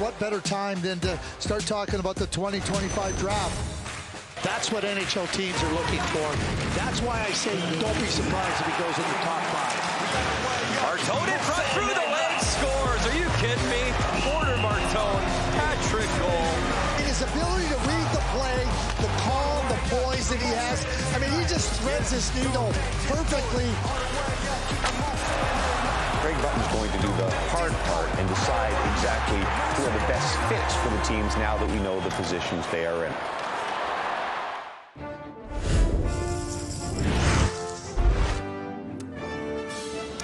what better time than to start talking about the 2025 draft? That's what NHL teams are looking for. That's why I say don't be surprised if he goes in the top 5. Martone in front through the legs, scores. Are you kidding me? Porter Martone, hat-trick goal. His ability to read the play, the calm, the poise that he has. I mean, he just threads his needle perfectly. Craig Button's going to do the hard part and decide exactly who are the best fits for the teams now that we know the positions they are in.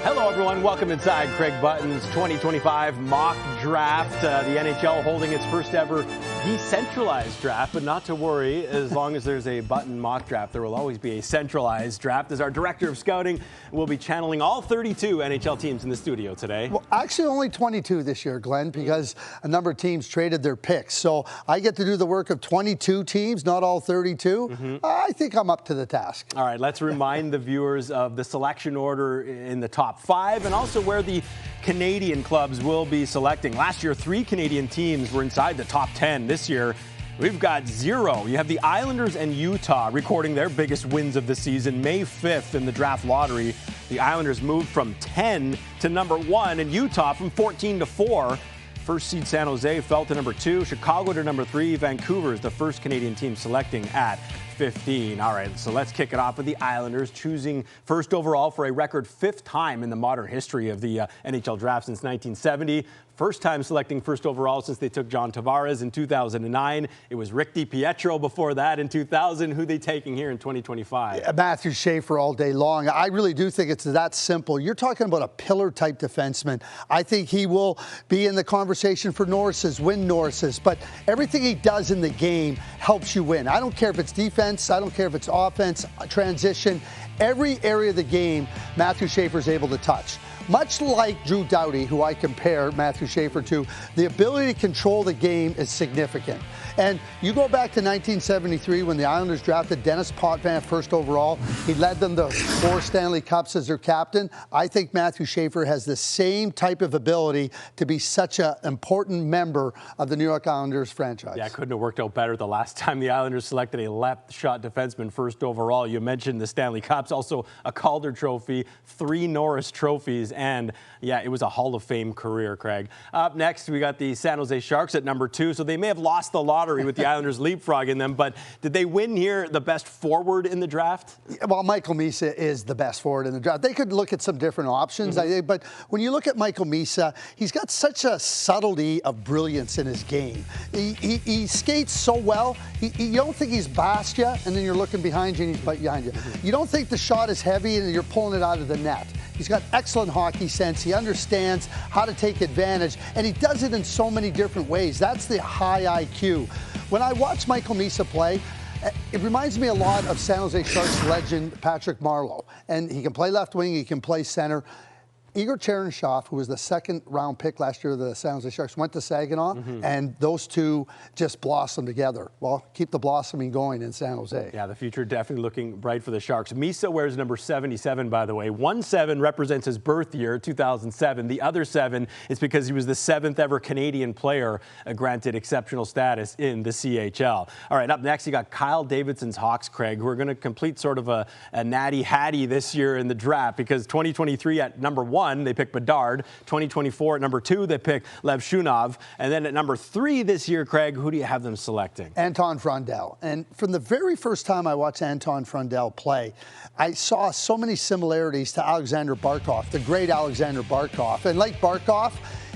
Hello, everyone. Welcome inside Craig Button's 2025 mock draft. The NHL holding its first ever decentralized draft, but not to worry. As long as there's a Button mock draft, there will always be a centralized draft. As our director of scouting, we'll be channeling all 32 NHL teams in the studio today. Well, actually only 22 this year, Glenn, because a number of teams traded their picks. So I get to do the work of 22 teams, not all 32. I think I'm up to the task. All right, let's remind the viewers of the selection order in the top 5 and also where the Canadian clubs will be selecting. Last year, 3 Canadian teams were inside the top 10. This year, we've got 0. You have the Islanders and Utah recording their biggest wins of the season. May 5th in the draft lottery, the Islanders moved from 10 to number 1 and Utah from 14 to 4. First seed San Jose fell to number 2, Chicago to number 3, Vancouver is the first Canadian team selecting at 15. All right, so let's kick it off with the Islanders choosing first overall for a record 5th time in the modern history of the NHL draft since 1970. First time selecting first overall since they took John Tavares in 2009. It was Rick DiPietro before that in 2000. Who are they taking here in 2025? Yeah, Matthew Schiiler all day long. I really do think it's that simple. You're talking about a pillar-type defenseman. I think he will be in the conversation for Norris's, win Norris's, but everything he does in the game helps you win. I don't care if it's defense, I don't care if it's offense, transition. Every area of the game, Matthew Schiiler is able to touch. Much like Drew Doughty, who I compare Matthew Schiiler to, the ability to control the game is significant. And you go back to 1973 when the Islanders drafted Dennis Potvin first overall. He led them to 4 Stanley Cups as their captain. I think Matthew Schiiler has the same type of ability to be such an important member of the New York Islanders franchise. Yeah, couldn't have worked out better the last time the Islanders selected a left shot defenseman first overall. You mentioned the Stanley Cups, also a Calder Trophy, 3 Norris trophies, and yeah, it was a Hall of Fame career, Craig. Up next, we got the San Jose Sharks at number 2, so they may have lost the lottery with the Islanders leapfrogging them, but did they win here the best forward in the draft? Well, Michael Misa is the best forward in the draft. They could look at some different options, but when you look at Michael Misa, he's got such a subtlety of brilliance in his game. He skates so well. You don't think he's past you, and then you're looking behind you and he's behind you. You don't think the shot is heavy and you're pulling it out of the net. He's got excellent hockey sense. He understands how to take advantage, and he does it in so many different ways. That's the high IQ. When I watch Michael Misa play, it reminds me a lot of San Jose Sharks legend Patrick Marleau. And he can play left wing, he can play center. Igor Chernyshov, who was the 2nd-round pick last year of the San Jose Sharks, went to Saginaw, and those two just blossomed together. Well, keep the blossoming going in San Jose. Yeah, the future definitely looking bright for the Sharks. Misa wears number 77, by the way. 1-7 represents his birth year, 2007. The other 7 is because he was the 7th ever Canadian player granted exceptional status in the CHL. All right, up next, you got Kyle Davidson's Hawks, Craig, who are going to complete sort of a natty-hattie this year in the draft because 2023 at number 1, they pick Bedard. 2024 at number 2, they pick Lev Shunov. And then at number 3 this year, Craig, who do you have them selecting? Anton Frondell. And from the very first time I watched Anton Frondell play, I saw so many similarities to Alexander Barkov, the great Alexander Barkov. And like Barkov,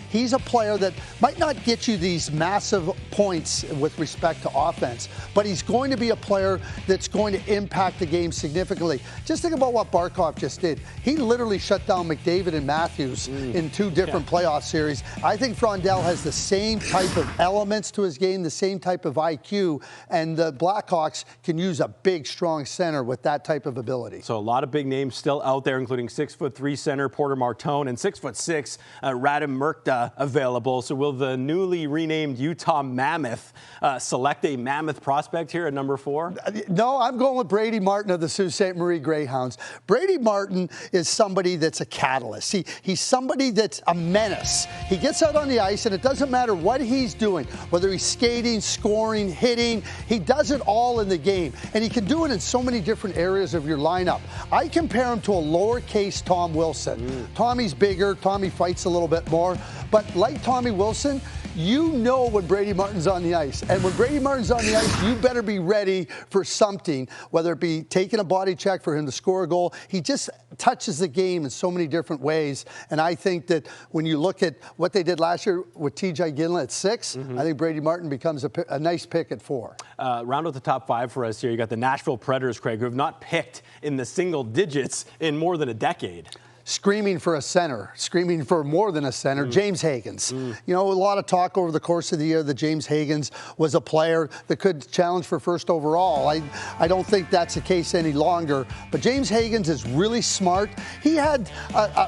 he's a player that might not get you these massive points with respect to offense, but he's going to be a player that's going to impact the game significantly. Just think about what Barkov just did. He literally shut down McDavid and Matthews in 2 different playoff series. I think Frondell has the same type of elements to his game, the same type of IQ, and the Blackhawks can use a big, strong center with that type of ability. So a lot of big names still out there, including 6'3" center Porter Martone and 6'6" Radim Murta. available. So will the newly renamed Utah Mammoth select a Mammoth prospect here at number 4? No, I'm going with Brady Martin of the Sault Ste. Marie Greyhounds. Brady Martin is somebody that's a catalyst. He's somebody that's a menace. He gets out on the ice, and it doesn't matter what he's doing, whether he's skating, scoring, hitting. He does it all in the game, and he can do it in so many different areas of your lineup. I compare him to a lowercase Tom Wilson. Tommy's bigger. Tommy fights a little bit more. But like Tommy Wilson, you know when Brady Martin's on the ice. And when Brady Martin's on the ice, you better be ready for something, whether it be taking a body check for him to score a goal. He just touches the game in so many different ways. And I think that when you look at what they did last year with TJ Ginla at 6, I think Brady Martin becomes a nice pick at 4. Round out the top 5 for us here. You got the Nashville Predators, Craig, who have not picked in the single digits in more than a decade. Screaming for a center, screaming for more than a center, James Higgins. You know, a lot of talk over the course of the year that James Higgins was a player that could challenge for first overall. I don't think that's the case any longer. But James Higgins is really smart. He had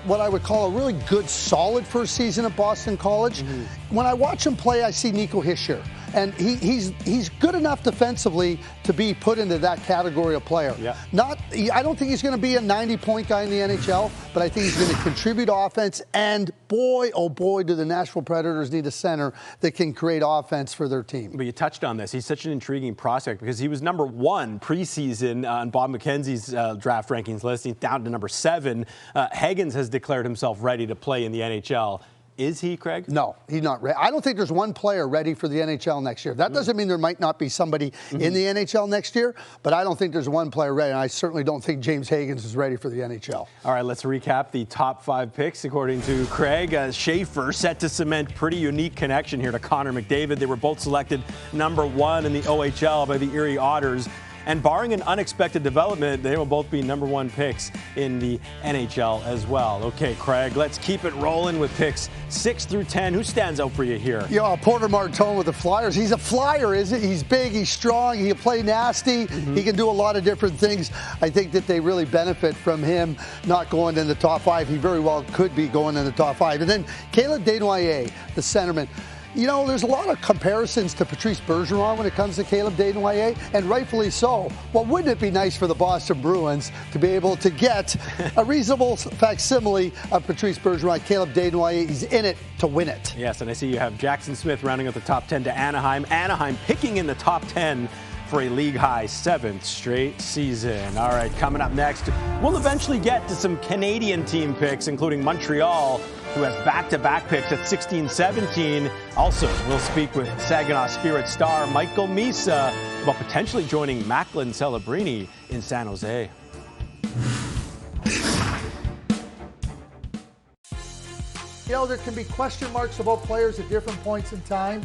what I would call a really good, solid first season at Boston College. When I watch him play, I see Nico Hischier. And he's good enough defensively to be put into that category of player. Yeah. I don't think he's going to be a 90-point guy in the NHL, but I think he's going to contribute offense. And boy, oh boy, do the Nashville Predators need a center that can create offense for their team. But you touched on this. He's such an intriguing prospect because he was number 1 preseason on Bob McKenzie's draft rankings list. He's down to number 7. Higgins has declared himself ready to play in the NHL. Is he, Craig? No, he's not ready. I don't think there's one player ready for the NHL next year. That doesn't mean there might not be somebody in the NHL next year, but I don't think there's one player ready, and I certainly don't think James Higgins is ready for the NHL. All right, let's recap the top 5 picks. According to Craig, Schaefer set to cement pretty unique connection here to Connor McDavid. They were both selected number 1 in the OHL by the Erie Otters. And barring an unexpected development, they will both be number 1 picks in the NHL as well. Okay, Craig, let's keep it rolling with picks 6 through 10. Who stands out for you here? Yeah, Porter Martone with the Flyers. He's a flyer, isn't he? He's big, he's strong, he can play nasty, he can do a lot of different things. I think that they really benefit from him not going in the top 5. He very well could be going in the top 5. And then Caleb Desnoyers, the centerman. You know, there's a lot of comparisons to Patrice Bergeron when it comes to Caleb Desnoyers, and rightfully so. Well, wouldn't it be nice for the Boston Bruins to be able to get a reasonable facsimile of Patrice Bergeron? Caleb Desnoyers, he's in it to win it. Yes, and I see you have Jackson Smith rounding out the top 10 to Anaheim. Anaheim picking in the top 10 for a league-high 7th straight season. All right, coming up next, we'll eventually get to some Canadian team picks, including Montreal, who has back-to-back picks at 16-17. Also, we'll speak with Saginaw Spirit star Michael Misa about potentially joining Macklin Celebrini in San Jose. You know, there can be question marks about players at different points in time.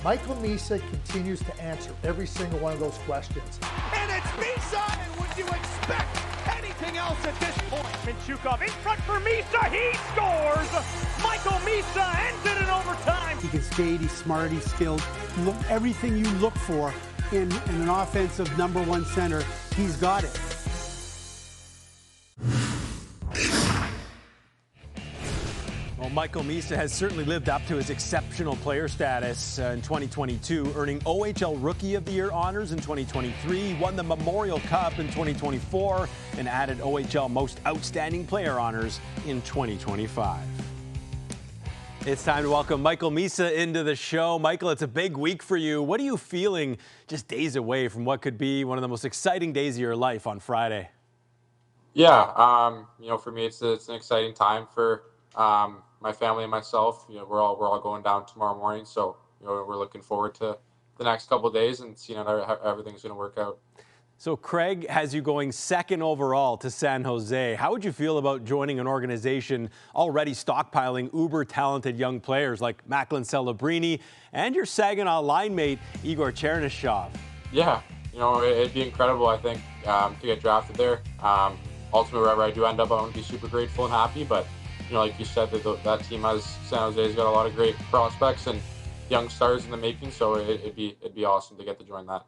Michael Misa continues to answer every single one of those questions. And it's Misa, and would you expect anything else at this point? Minchukov in front for Misa, he scores! Michael Misa ends it in overtime! He can skate, he's smart, he's skilled. Look, everything you look for in an offensive number 1 center, he's got it. Well, Michael Misa has certainly lived up to his exceptional player status in 2022, earning OHL Rookie of the Year honors in 2023, won the Memorial Cup in 2024, and added OHL Most Outstanding Player honors in 2025. It's time to welcome Michael Misa into the show. Michael, it's a big week for you. What are you feeling just days away from what could be one of the most exciting days of your life on Friday? Yeah, you know, for me, it's an exciting time for my family and myself. You know, we're all going down tomorrow morning, so you know, we're looking forward to the next couple of days and seeing how everything's going to work out. So Craig has you going 2nd overall to San Jose. How would you feel about joining an organization already stockpiling uber-talented young players like Macklin Celebrini and your Saginaw line mate, Igor Chernyshov? Yeah, you know, it'd be incredible, I think, to get drafted there. Ultimately, wherever I do end up, I want to be super grateful and happy. But, you know, like you said, that team San Jose's got a lot of great prospects and young stars in the making, so it'd be awesome to get to join that.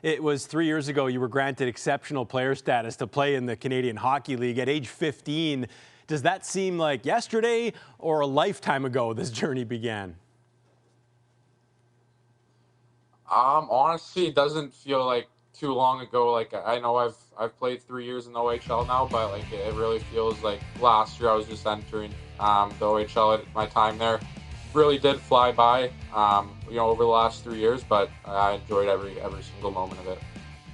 It was 3 years ago you were granted exceptional player status to play in the Canadian Hockey League. At age 15, Does that seem like yesterday or a lifetime ago this journey began? Honestly, it doesn't feel like too long ago. Like I know I've played 3 years in the OHL now, but like it really feels like last year I was just entering the OHL at my time there. Really did fly by, over the last 3 years, but I enjoyed every single moment of it.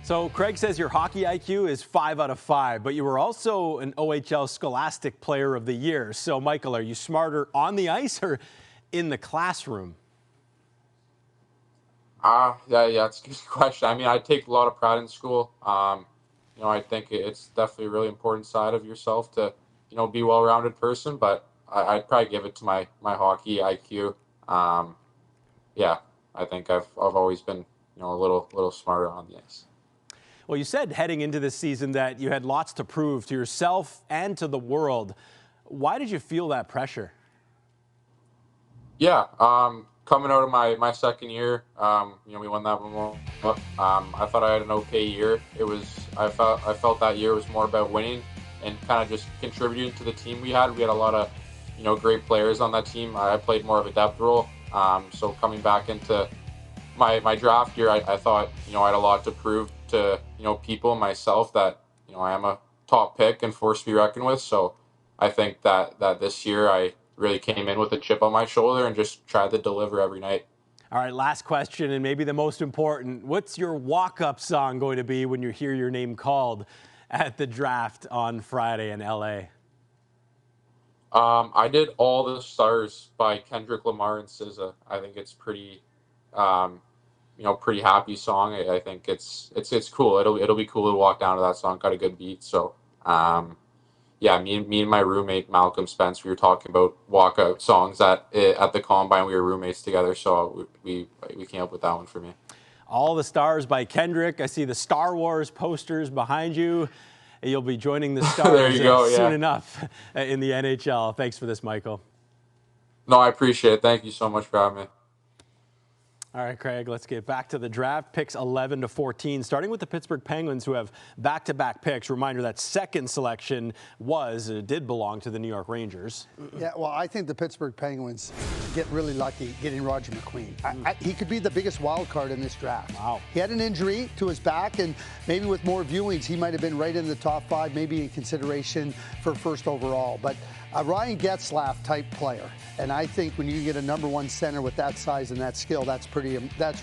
So Craig says your hockey IQ is 5 out of 5, but you were also an OHL Scholastic Player of the Year. So Michael, are you smarter on the ice or in the classroom? Yeah, it's a good question. I mean, I take a lot of pride in school. I think it's definitely a really important side of yourself to, be a well-rounded person, but I'd probably give it to my hockey IQ. Yeah, I think I've always been, a little smarter on the ice. Well, you said heading into this season that you had lots to prove to yourself and to the world. Why did you feel that pressure? Yeah, coming out of my second year, we won that one. I thought I had an okay year. I felt that year was more about winning and kind of just contributing to the team we had. We had a lot of, great players on that team. I played more of a depth role. So coming back into my draft year, I thought, I had a lot to prove to, people and myself that, I am a top pick and force to be reckoned with. So I think that this year I really came in with a chip on my shoulder and just tried to deliver every night. All right, last question, and maybe the most important. What's your walk-up song going to be when you hear your name called at the draft on Friday in LA? I did All the Stars by Kendrick Lamar and SZA. I think it's pretty, pretty happy song. I think it's cool. It'll be cool to walk down to that song. Got a good beat. So, yeah, me and my roommate Malcolm Spence, we were talking about walkout songs at the Combine. We were roommates together, so we came up with that one for me. All the Stars by Kendrick. I see the Star Wars posters behind you. You'll be joining the Stars soon enough in the NHL. Thanks for this, Michael. No, I appreciate it. Thank you so much for having me. All right, Craig, let's get back to the draft. Picks 11 to 14, starting with the Pittsburgh Penguins, who have back-to-back picks. Reminder that second selection did belong to the New York Rangers. Yeah, well, I think the Pittsburgh Penguins get really lucky getting Roger McQueen. He could be the biggest wild card in this draft. Wow. He had an injury to his back, and maybe with more viewings, he might have been right in the top 5, maybe in consideration for first overall. But a Ryan Getzlaf type player, and I think when you get a #1 center with that size and that skill, that's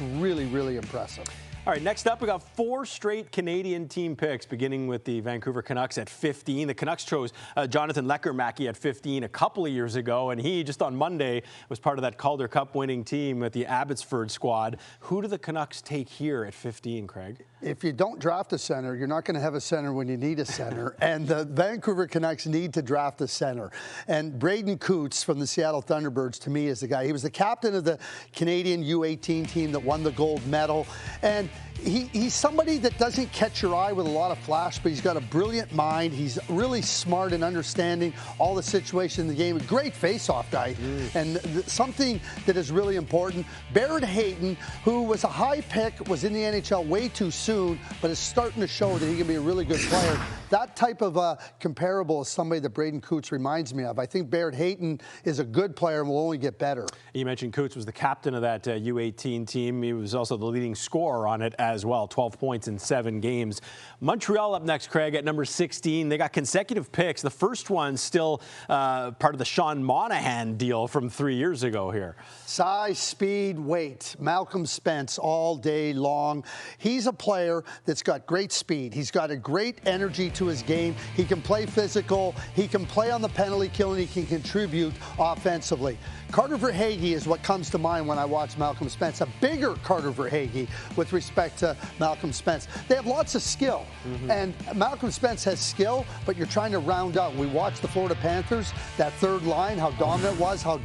really, really impressive. All right, next up, we got 4 straight Canadian team picks, beginning with the Vancouver Canucks at 15. The Canucks chose Jonathan Lecker-Mackey at 15 a couple of years ago, and he, just on Monday, was part of that Calder Cup winning team with the Abbotsford squad. Who do the Canucks take here at 15, Craig? If you don't draft a center, you're not going to have a center when you need a center. And the Vancouver Canucks need to draft a center. And Braden Coots from the Seattle Thunderbirds, to me, is the guy. He was the captain of the Canadian U18 team that won the gold medal. And he's somebody that doesn't catch your eye with a lot of flash, but he's got a brilliant mind. He's really smart in understanding all the situations in the game. A great face-off guy. And something that is really important, Barrett Hayton, who was a high pick, was in the NHL way too soon, but is starting to show that he can be a really good player. That type of comparable is somebody that Braden Coots reminds me of. I think Barrett Hayton is a good player and will only get better. You mentioned Coots was the captain of that U18 team. He was also the leading scorer on it as well, 12 points in 7 games. Montreal up next, Craig, at number 16. They got consecutive picks. The first one still part of the Sean Monahan deal from 3 years ago here. Size, speed, weight. Malcolm Spence all day long. He's a player that's got great speed. He's got a great energy to his game. He can play physical. He can play on the penalty kill, and he can contribute offensively. Carter Verhaeghe is what comes to mind when I watch Malcolm Spence. A bigger Carter Verhaeghe with respect to Malcolm Spence. They have lots of skill, and Malcolm Spence has skill, but you're trying to round out. We watched the Florida Panthers, that third line, how dominant it was, how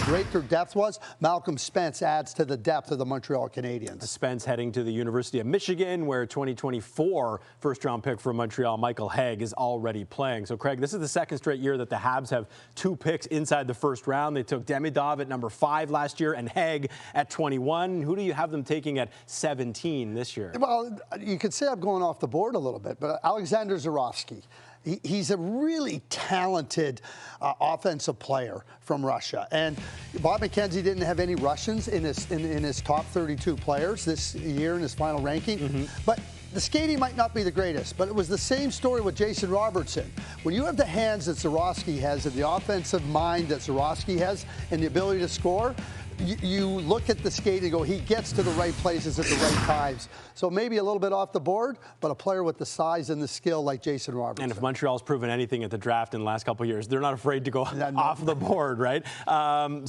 great their depth was. Malcolm Spence adds to the depth of the Montreal Canadiens. Spence heading to the University of Michigan, where 2024 first-round pick from Montreal, Michael Haig, is already playing. So, Craig, this is the second straight year that the Habs have 2 picks inside the first round. They took Demidov at number 5 last year and Haig at 21. Who do you have them taking at 17 this year? Well, you could say I'm going off the board a little bit, but Alexander Zurovsky. He's a really talented offensive player from Russia. And Bob McKenzie didn't have any Russians in his top 32 players this year in his final ranking. But the skating might not be the greatest, but it was the same story with Jason Robertson. When you have the hands that Zurofsky has and the offensive mind that Zurofsky has and the ability to score, you look at the skate and go, he gets to the right places at the right times. So maybe a little bit off the board, but a player with the size and the skill like Jason Robertson. And if Montreal's proven anything at the draft in the last couple of years, they're not afraid to go off the board, right?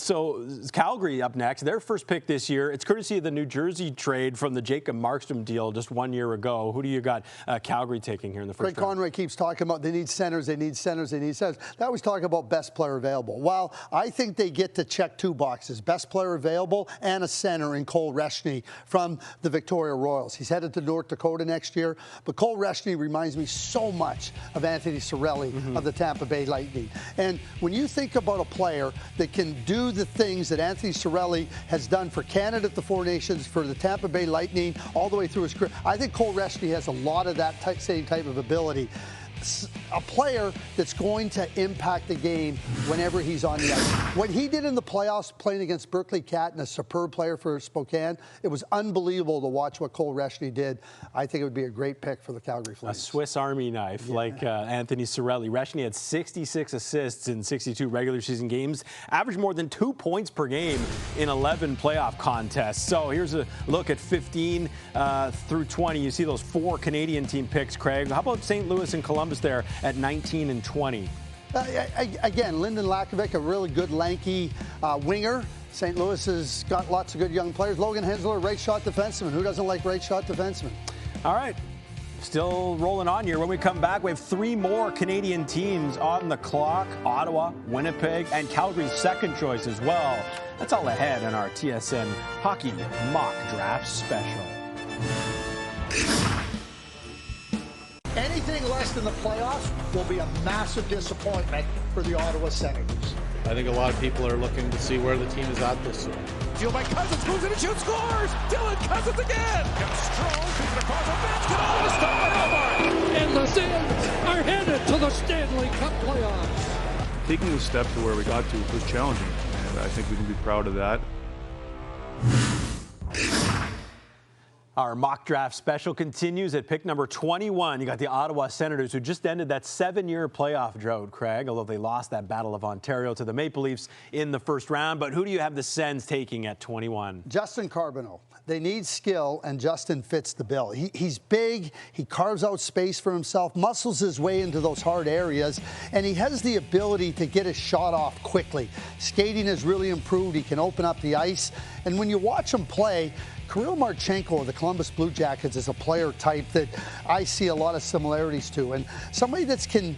So Calgary up next, their first pick this year. It's courtesy of the New Jersey trade from the Jacob Markstrom deal just 1 year ago. Who do you got Calgary taking here in the first Craig round? Conroy keeps talking about they need centers, they need centers, they need centers. That was talking about best player available. Well, I think they get to check 2 boxes, best player available and a center in Cole Reshny from the Victoria Royals. He's headed to North Dakota next year, but Cole Reshny reminds me so much of Anthony Cirelli of the Tampa Bay Lightning. And when you think about a player that can do the things that Anthony Cirelli has done for Canada at the Four Nations, for the Tampa Bay Lightning, all the way through his career, I think Cole Reshny has a lot of that same type of ability. A player that's going to impact the game whenever he's on the ice. What he did in the playoffs playing against Berkeley Cat and a superb player for Spokane, it was unbelievable to watch what Cole Reshny did. I think it would be a great pick for the Calgary Flames. A Swiss Army knife like Anthony Cirelli. Reshny had 66 assists in 62 regular season games, averaged more than 2 points per game in 11 playoff contests. So here's a look at 15 through 20. You see those 4 Canadian team picks, Craig. How about St. Louis and Columbus there at 19 and 20? Again, Lyndon Lakovic, a really good, lanky winger. St. Louis has got lots of good young players. Logan Hensler, right shot defenseman. Who doesn't like right shot defenseman? All right. Still rolling on here. When we come back, we have 3 more Canadian teams on the clock. Ottawa, Winnipeg, and Calgary's second choice as well. That's all ahead in our TSN Hockey Mock Draft Special. Anything less than the playoffs will be a massive disappointment for the Ottawa Senators. I think a lot of people are looking to see where the team is at this year. Fueled by Cousins, moves in and shoots, scores! Dylan Cousins again! Comes strong, shoots it across the basket, all the stuff by Hobart! And the Sens are headed to the Stanley Cup playoffs. Taking a step to where we got to was challenging, and I think we can be proud of that. Our mock draft special continues at pick number 21. You got the Ottawa Senators, who just ended that 7-year playoff drought, Craig, although they lost that Battle of Ontario to the Maple Leafs in the first round. But who do you have the Sens taking at 21? Justin Carbonneau. They need skill, and Justin fits the bill. He's big, he carves out space for himself, muscles his way into those hard areas, and he has the ability to get his shot off quickly. Skating has really improved. He can open up the ice. And when you watch him play, Kirill Marchenko of the Columbus Blue Jackets is a player type that I see a lot of similarities to. And somebody that can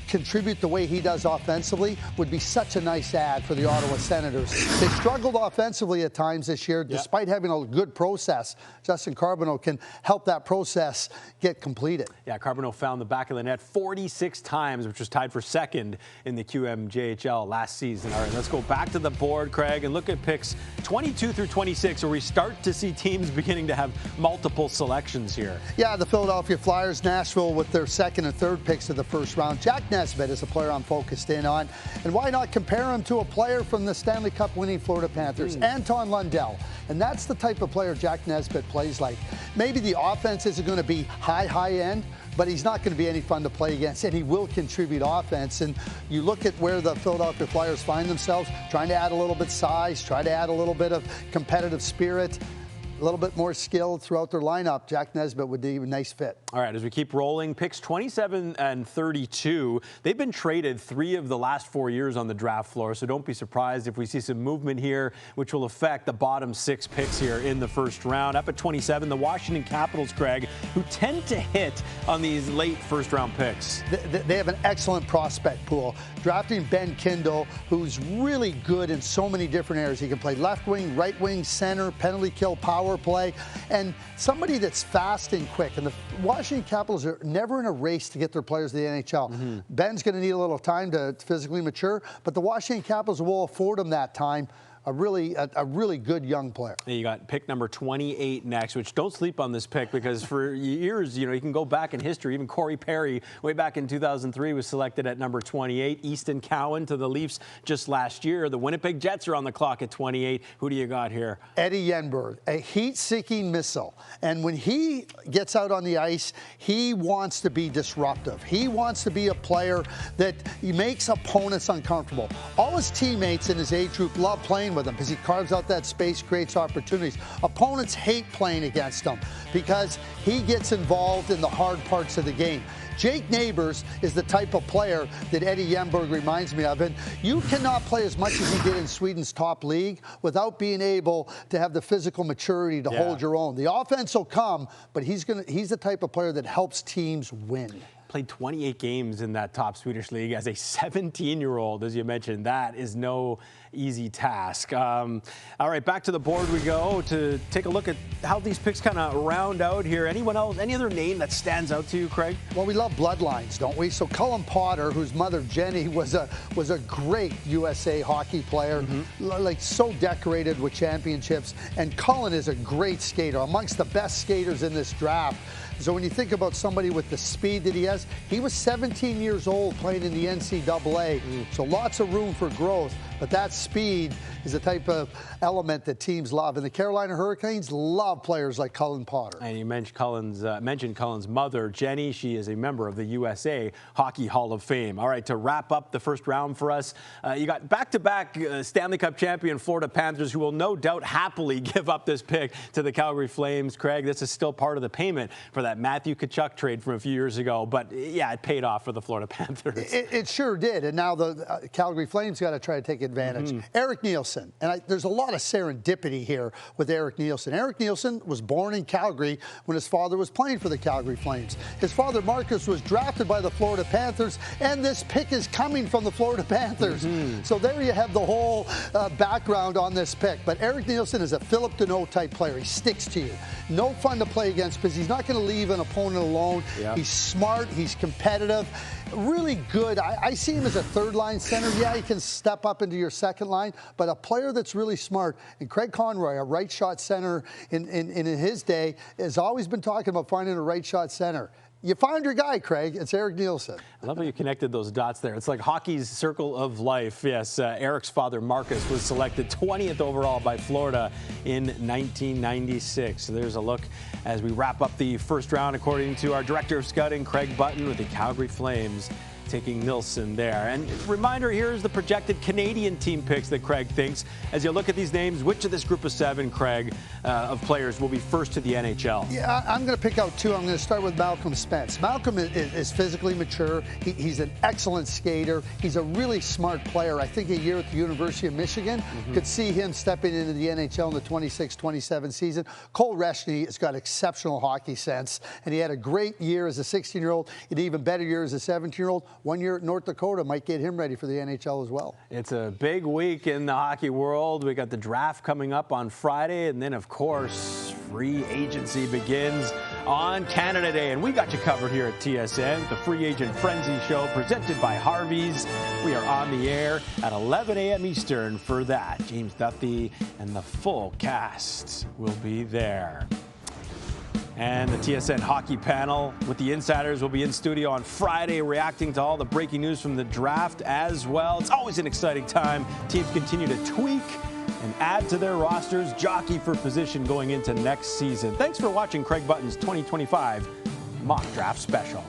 contribute the way he does offensively would be such a nice add for the Ottawa Senators. They struggled offensively at times this year, despite having a good process. Justin Carbonneau can help that process get completed. Yeah, Carbonneau found the back of the net 46 times, which was tied for second in the QMJHL last season. All right, let's go back to the board, Craig, and look at picks 22 through 26, where we start to see teams beginning to have multiple selections here. Yeah, the Philadelphia Flyers, Nashville with their second and third picks of the first round. Jack Nesbitt is a player I'm focused in on. And why not compare him to a player from the Stanley Cup winning Florida Panthers, Anton Lundell. And that's the type of player Jack Nesbitt plays like. Maybe the offense isn't going to be high end, but he's not going to be any fun to play against, and he will contribute offense. And you look at where the Philadelphia Flyers find themselves, trying to add a little bit size, try to add a little bit of competitive spirit, a little bit more skill throughout their lineup. Jack Nesbitt would be a nice fit. All right, as we keep rolling, picks 27 and 32. They've been traded 3 of the last 4 years on the draft floor, so don't be surprised if we see some movement here, which will affect the bottom 6 picks here in the first round. Up at 27, the Washington Capitals, Craig, who tend to hit on these late first-round picks. They have an excellent prospect pool. Drafting Ben Kindle, who's really good in so many different areas. He can play left wing, right wing, center, penalty kill, power play, and somebody that's fast and quick. And the Washington Capitals are never in a race to get their players to the NHL. Ben's going to need a little time to physically mature, but the Washington Capitals will afford him that time. a really good young player. You got pick number 28 next, which don't sleep on this pick because for years, you can go back in history. Even Corey Perry, way back in 2003, was selected at number 28. Easton Cowan to the Leafs just last year. The Winnipeg Jets are on the clock at 28. Who do you got here? Eddie Yenberg, a heat-seeking missile. And when he gets out on the ice, he wants to be disruptive. He wants to be a player that makes opponents uncomfortable. All his teammates in his age group love playing with him because he carves out that space, creates opportunities. Opponents hate playing against him because he gets involved in the hard parts of the game. Jake Neighbors is the type of player that Eddie Yenberg reminds me of. And you cannot play as much as he did in Sweden's top league without being able to have the physical maturity to hold your own. The offense will come, but he's the type of player that helps teams win. Played 28 games in that top Swedish league as a 17-year-old, as you mentioned. That is no easy task. All right, back to the board we go to take a look at how these picks kind of round out here. Anyone else, any other name that stands out to you, Craig? Well, we love bloodlines, don't we? So Cullen Potter, whose mother Jenny was a great USA hockey player, like so decorated with championships. And Cullen is a great skater, amongst the best skaters in this draft. So when you think about somebody with the speed that he has, he was 17 years old playing in the NCAA. So lots of room for growth. But that speed is the type of element that teams love. And the Carolina Hurricanes love players like Cullen Potter. And you mentioned Cullen's mother, Jenny. She is a member of the USA Hockey Hall of Fame. All right, to wrap up the first round for us, you got back-to-back Stanley Cup champion Florida Panthers, who will no doubt happily give up this pick to the Calgary Flames. Craig, this is still part of the payment for that Matthew Tkachuk trade from a few years ago. But, yeah, it paid off for the Florida Panthers. It sure did. And now the Calgary Flames got to try to take advantage. Eric Nielsen, and there's a lot of serendipity here with Eric Nielsen. Eric Nielsen was born in Calgary when his father was playing for the Calgary Flames. His father, Marcus, was drafted by the Florida Panthers, and this pick is coming from the Florida Panthers. So there you have the whole background on this pick. But Eric Nielsen is a Philip Deneau type player. He sticks to you. No fun to play against because he's not going to leave an opponent alone. He's smart. He's competitive. Really good. I see him as a third-line center. Yeah, he can step up into your second line, but a player that's really smart. And Craig Conroy, a right-shot center in his day, has always been talking about finding a right-shot center. You find your guy, Craig. It's Eric Nielsen. I love how you connected those dots there. It's like hockey's circle of life. Yes, Eric's father, Marcus, was selected 20th overall by Florida in 1996. So there's a look as we wrap up the first round, according to our director of scouting, Craig Button, with the Calgary Flames taking Nilsson there. And reminder, here's the projected Canadian team picks that Craig thinks. As you look at these names, which of this group of 7, Craig, of players will be first to the NHL? Yeah, I'm going to pick out 2. I'm going to start with Malcolm Spence. Malcolm is physically mature. He's an excellent skater. He's a really smart player. I think a year at the University of Michigan could see him stepping into the NHL in the 26-27 season. Cole Reschny has got exceptional hockey sense, and he had a great year as a 16-year-old, an even better year as a 17-year-old. 1 year at North Dakota might get him ready for the NHL as well. It's a big week in the hockey world. We got the draft coming up on Friday, and then, of course, free agency begins on Canada Day. And we got you covered here at TSN, the Free Agent Frenzy Show presented by Harvey's. We are on the air at 11 a.m. Eastern for that. James Duthie and the full cast will be there. And the TSN hockey panel with the insiders will be in studio on Friday reacting to all the breaking news from the draft as well. It's always an exciting time. Teams continue to tweak and add to their rosters, jockey for position going into next season. Thanks for watching Craig Button's 2025 Mock Draft Special.